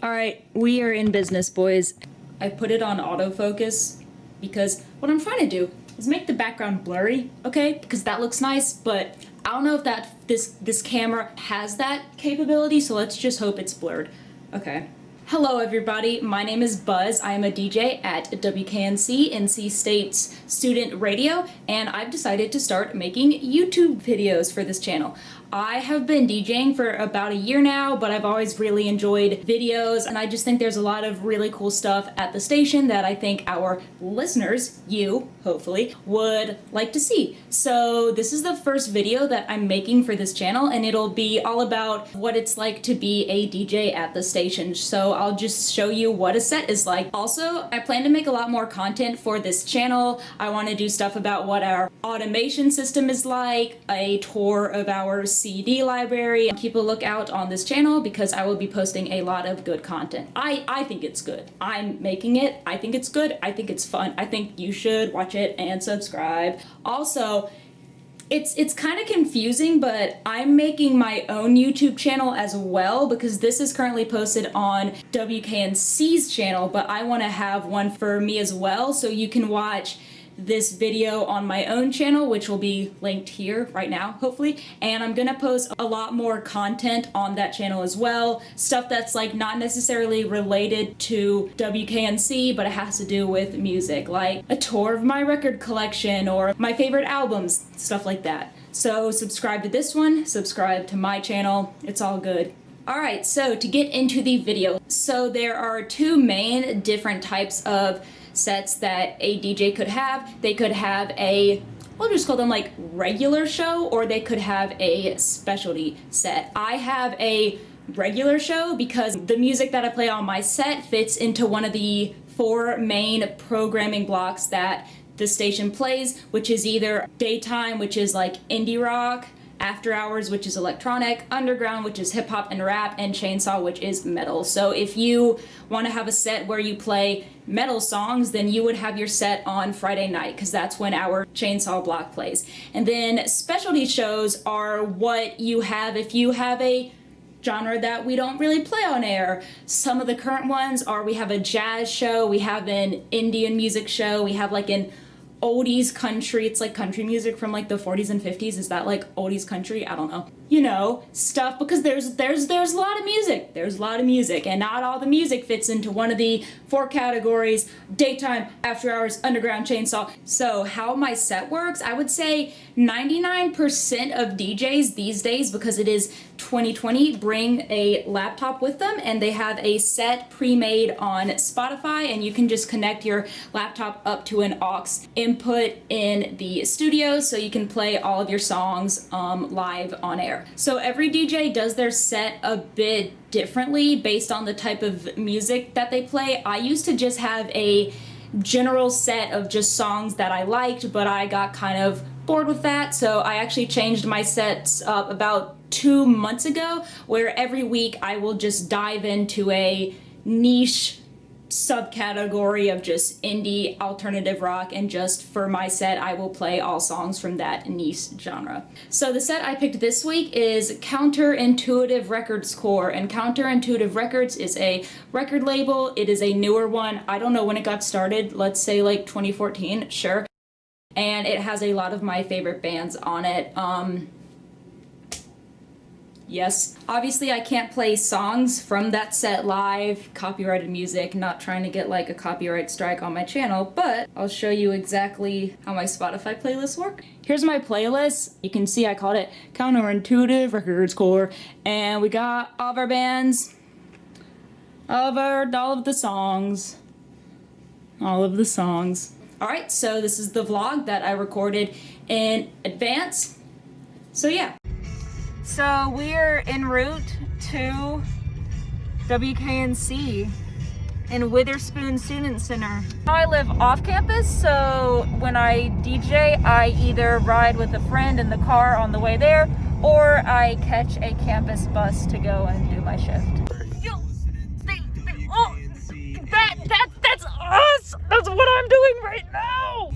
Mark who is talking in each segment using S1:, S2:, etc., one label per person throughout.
S1: Alright, we are in business, boys. I put it on autofocus because what I'm trying to do is make the background blurry, okay? Because that looks nice, but I don't know if this camera has that capability, so let's just hope it's blurred. Okay. Hello everybody, my name is Buzz. I am a DJ at WKNC NC State's student radio, and I've decided to start making YouTube videos for this channel. I have been DJing for about a year now, but I've always really enjoyed videos, and I just think there's a lot of really cool stuff at the station that I think our listeners, you, hopefully, would like to see. So this is the first video that I'm making for this channel, and it'll be all about what it's like to be a DJ at the station. So I'll just show you what a set is like. Also, I plan to make a lot more content for this channel. I want to do stuff about what our automation system is like, a tour of our CD library. Keep a lookout on this channel because I will be posting a lot of good content. I think it's good. I'm making it. I think it's good. I think it's fun. I think you should watch it and subscribe. Also, it's kind of confusing, but I'm making my own YouTube channel as well because this is currently posted on WKNC's channel, but I want to have one for me as well, so you can watch this video on my own channel, which will be linked here right now, hopefully, and I'm gonna post a lot more content on that channel as well, stuff that's like not necessarily related to WKNC, but it has to do with music, like a tour of my record collection or my favorite albums, stuff like that. So subscribe to this one, subscribe to my channel, it's all good. Alright, so to get into the video, so there are two main different types of sets that a DJ could have. They could have a, we'll just call them like regular show, or they could have a specialty set. I have a regular show because the music that I play on my set fits into one of the 4 main programming blocks that the station plays, which is either daytime, which is like indie rock, after hours, which is electronic, underground, which is hip hop and rap, and chainsaw, which is metal. So if you want to have a set where you play metal songs, then you would have your set on Friday night, because that's when our chainsaw block plays. And then specialty shows are what you have if you have a genre that we don't really play on air. Some of the current ones are, we have a jazz show, we have an Indian music show, we have like an oldies country, it's like country music from like the 40s and 50s. Is that like oldies country? I don't know. You know, stuff, because there's a lot of music. There's a lot of music, and not all the music fits into one of the 4 categories: daytime, after hours, underground, chainsaw. So how my set works, I would say 99% of DJs these days, because it is 2020, bring a laptop with them, and they have a set pre-made on Spotify, and you can just connect your laptop up to an aux input in the studio, so you can play all of your songs live on air. So every DJ does their set a bit differently based on the type of music that they play. I used to just have a general set of just songs that I liked, but I got kind of bored with that, so I actually changed my sets up about 2 months ago, where every week I will just dive into a niche subcategory of just indie alternative rock, and just for my set I will play all songs from that niche genre. So the set I picked this week is Counterintuitive Records Core, and Counterintuitive Records is a record label. It is a newer one. I don't know when it got started, let's say like 2014, sure. And it has a lot of my favorite bands on it. Yes, obviously I can't play songs from that set live, copyrighted music, not trying to get like a copyright strike on my channel, but I'll show you exactly how my Spotify playlists work. Here's my playlist. You can see I called it Counterintuitive Records Core, and we got all of our bands, all of the songs. Alright, so this is the vlog that I recorded in advance, so yeah. So we're en route to WKNC in Witherspoon Student Center. I live off campus, so when I DJ, I either ride with a friend in the car on the way there, or I catch a campus bus to go and do my shift. That's us! That's what I'm doing right now!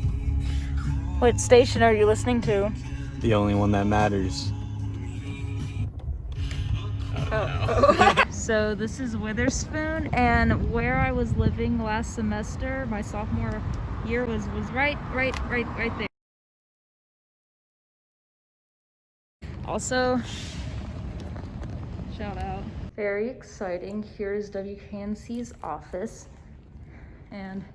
S1: What station are you listening to?
S2: The only one that matters.
S1: Oh. So this is Witherspoon, and where I was living last semester, my sophomore year, was right there. Also, shout out. Very exciting. Here's WKNC's office, and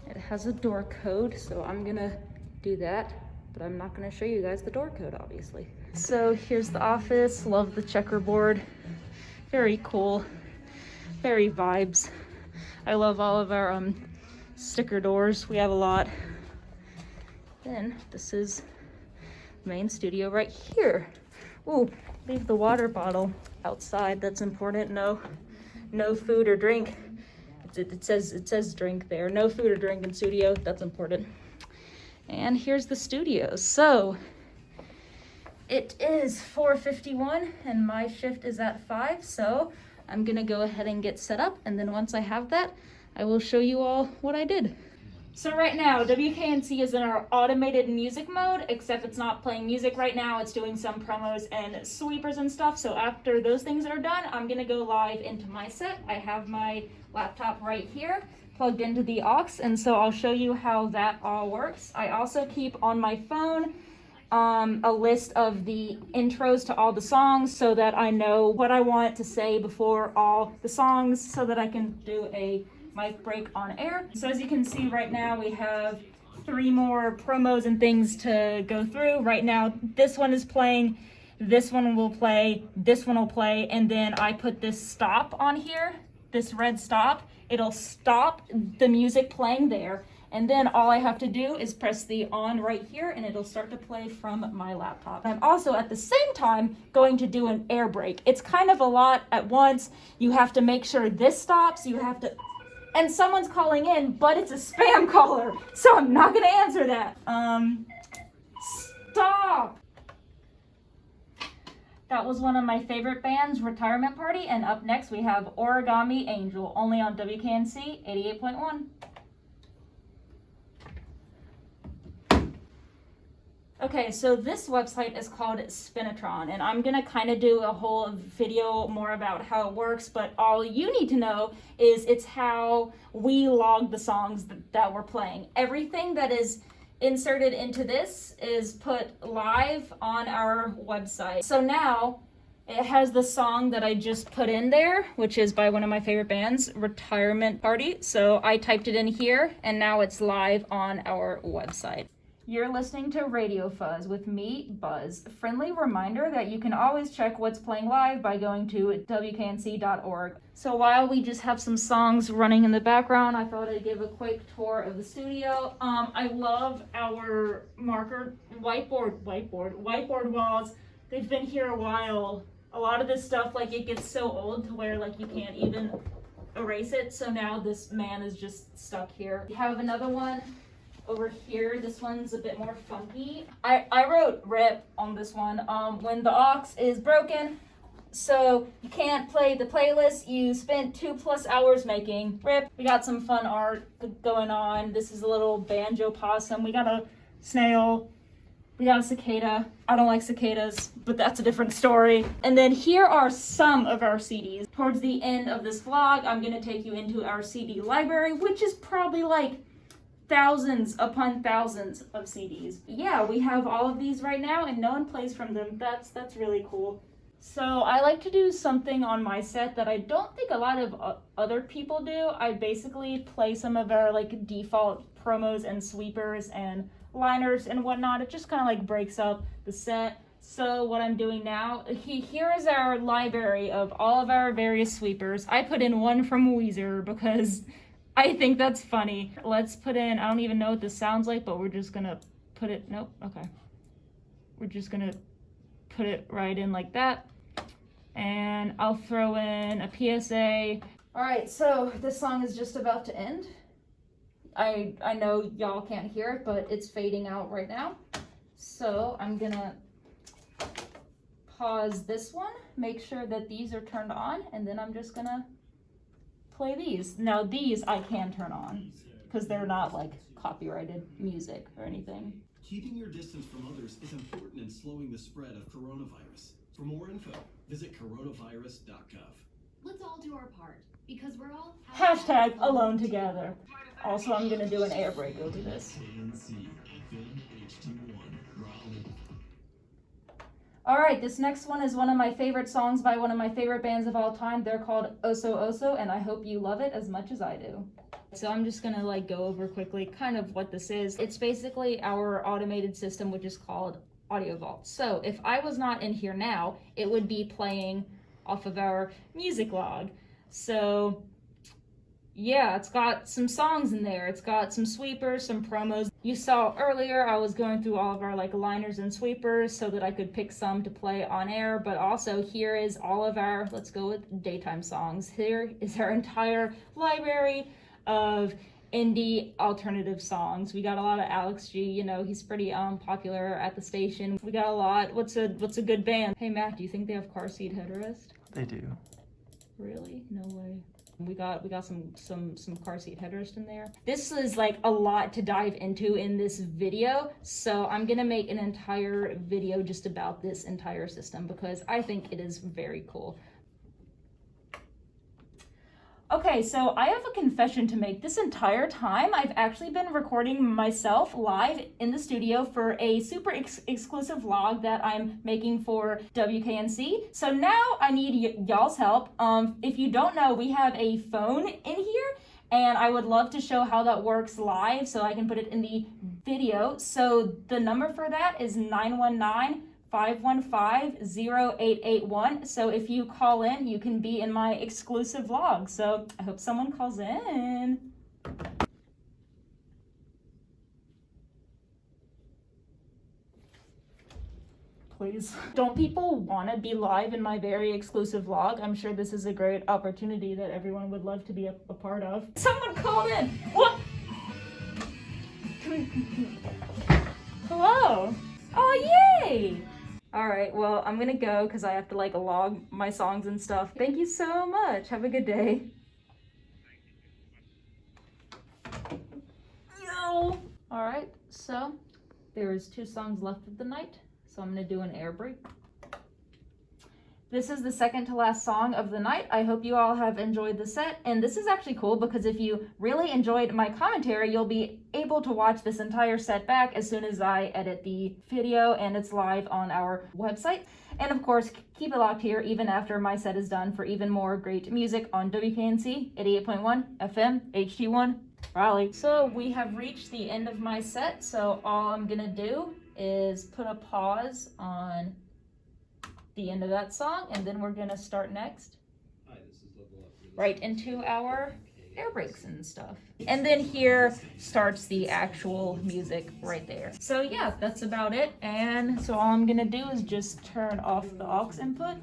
S1: it has a door code, so I'm gonna do that, but I'm not gonna show you guys the door code, obviously. So here's the office. Love the checkerboard. Very cool. Very vibes. I love all of our sticker doors. We have a lot. Then this is main studio right here. Ooh, leave the water bottle outside. That's important. No food or drink. It says drink there. No food or drink in studio. That's important. And here's the studio. So it is 4:51 and my shift is at 5. So I'm gonna go ahead and get set up, and then once I have that, I will show you all what I did. So right now, WKNC is in our automated music mode, except it's not playing music right now. It's doing some promos and sweepers and stuff. So after those things are done, I'm gonna go live into my set. I have my laptop right here plugged into the aux, and so I'll show you how that all works. I also keep on my phone a list of the intros to all the songs so that I know what I want to say before all the songs, so that I can do a mic break on air. So as you can see right now, we have 3 more promos and things to go through. Right now, this one is playing, this one will play, this one will play, and then I put this stop on here, this red stop. It'll stop the music playing there, and then all I have to do is press the on right here, and it'll start to play from my laptop. I'm also at the same time going to do an air break. It's kind of a lot at once. You have to make sure this stops, you have to, and someone's calling in, but it's a spam caller, so I'm not gonna answer that. Stop! That was one of my favorite bands, Retirement Party, and up next we have Origami Angel, only on WKNC 88.1. Okay, so this website is called Spinatron, and I'm gonna kind of do a whole video more about how it works, but all you need to know is it's how we log the songs that we're playing. Everything that is inserted into this is put live on our website. So now it has the song that I just put in there, which is by one of my favorite bands, Retirement Party. So I typed it in here, and now it's live on our website. You're listening to Radio Fuzz with me, Buzz. A friendly reminder that you can always check what's playing live by going to WKNC.org. So while we just have some songs running in the background, I thought I'd give a quick tour of the studio. I love our whiteboard walls. They've been here a while. A lot of this stuff, like, it gets so old to where, like, you can't even erase it. So now this man is just stuck here. We have another one over here. This one's a bit more funky. I wrote RIP on this one. When the aux is broken, so you can't play the playlist you spent 2+ hours making. RIP. We got some fun art going on. This is a little banjo possum. We got a snail. We got a cicada. I don't like cicadas, but that's a different story. And then here are some of our CDs. Towards the end of this vlog, I'm gonna take you into our CD library, which is probably like thousands upon thousands of CDs. Yeah, we have all of these right now, and no one plays from them. That's really cool. So I like to do something on my set that I don't think a lot of other people do. I basically play some of our like default promos and sweepers and liners and whatnot. It just kind of like breaks up the set. So what I'm doing now, here is our library of all of our various sweepers. I put in one from Weezer because I think that's funny. Let's put in, I don't even know what this sounds like, but we're just gonna put it, nope, okay. We're just gonna put it right in like that. And I'll throw in a PSA. All right, so this song is just about to end. I know y'all can't hear it, but it's fading out right now. So I'm gonna pause this one, make sure that these are turned on, and then I'm just gonna play these. Now these I can turn on because they're not like copyrighted music or anything.
S2: Keeping your distance from others is important in slowing the spread of coronavirus. For more info, visit coronavirus.gov.
S3: let's all do our part because we're all
S1: Hashtag alone together. Also, I'm gonna do an air break over this. Alright, this next one is one of my favorite songs by one of my favorite bands of all time. They're called Oso Oso, and I hope you love it as much as I do. So I'm just gonna like go over quickly kind of what this is. It's basically our automated system, which is called Audio Vault. So if I was not in here now, it would be playing off of our music log. So yeah, it's got some songs in there. It's got some sweepers, some promos. You saw earlier I was going through all of our like liners and sweepers so that I could pick some to play on air, but also here is all of our, let's go with daytime songs. Here is our entire library of indie alternative songs. We got a lot of Alex G, you know, he's pretty popular at the station. We got a lot, what's a good band? Hey Matt, do you think they have car seat headrest?
S4: They do.
S1: Really? No way. We got some car seat headrest in there. This is like a lot to dive into in this video, so I'm gonna make an entire video just about this entire system because I think it is very cool. Okay, so I have a confession to make. This entire time, I've actually been recording myself live in the studio for a super exclusive vlog that I'm making for WKNC. So now I need y'all's help. If you don't know, we have a phone in here, and I would love to show how that works live so I can put it in the video. So the number for that is 919-515-0881. So if you call in, you can be in my exclusive vlog. So I hope someone calls in. Please. Don't people want to be live in my very exclusive vlog? I'm sure this is a great opportunity that everyone would love to be a part of. Someone called in. What? Hello. Oh, yay. All right, well, I'm gonna go because I have to like log my songs and stuff. Thank you so much. Have a good day. Yo. All right, so there's 2 songs left of the night, so I'm gonna do an air break. This is the second to last song of the night. I hope you all have enjoyed the set. And this is actually cool because if you really enjoyed my commentary, you'll be able to watch this entire set back as soon as I edit the video and it's live on our website. And of course, keep it locked here even after my set is done for even more great music on WKNC 88.1 FM HD1 Raleigh. So we have reached the end of my set. So all I'm gonna do is put a pause on the end of that song, and then we're gonna start next right into our air breaks and stuff. And then here starts the actual music right there. So yeah, that's about it. And so all I'm gonna do is just turn off the aux input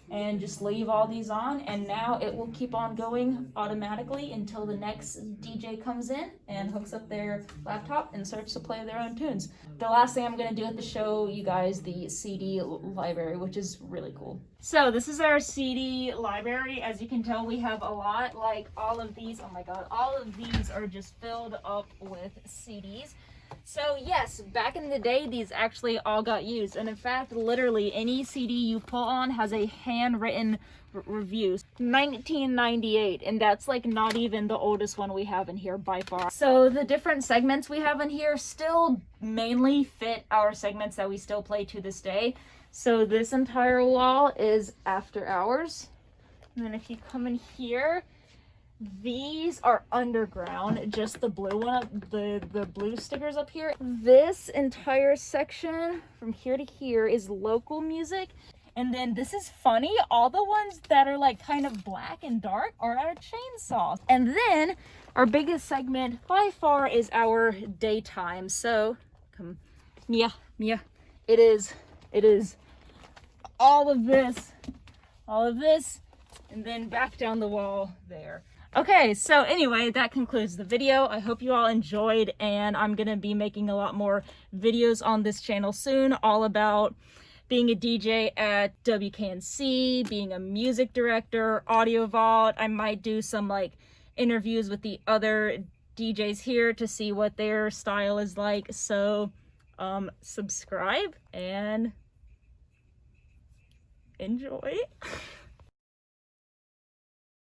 S1: and just leave all these on, and now it will keep on going automatically until the next DJ comes in and hooks up their laptop and starts to play their own tunes. The last thing I'm gonna do is to show you guys the CD library, which is really cool. So this is our CD library. As you can tell, we have a lot, like all of these, oh my god, all of these are just filled up with CDs. So yes, back in the day, these actually all got used. And in fact, literally any CD you pull on has a handwritten review. 1998, and that's like not even the oldest one we have in here by far. So the different segments we have in here still mainly fit our segments that we still play to this day. So this entire wall is After Hours. And then if you come in here, these are underground, just the blue one, the blue stickers up here. This entire section from here to here is local music. And then this is funny, all the ones that are like kind of black and dark are our chainsaw. And then our biggest segment by far is our daytime. So come, Mia, it is all of this, and then back down the wall there. Okay, so anyway, that concludes the video. I hope you all enjoyed, and I'm gonna be making a lot more videos on this channel soon, all about being a DJ at WKNC, being a music director, Audio Vault. I might do some like interviews with the other DJs here to see what their style is like. So subscribe and enjoy.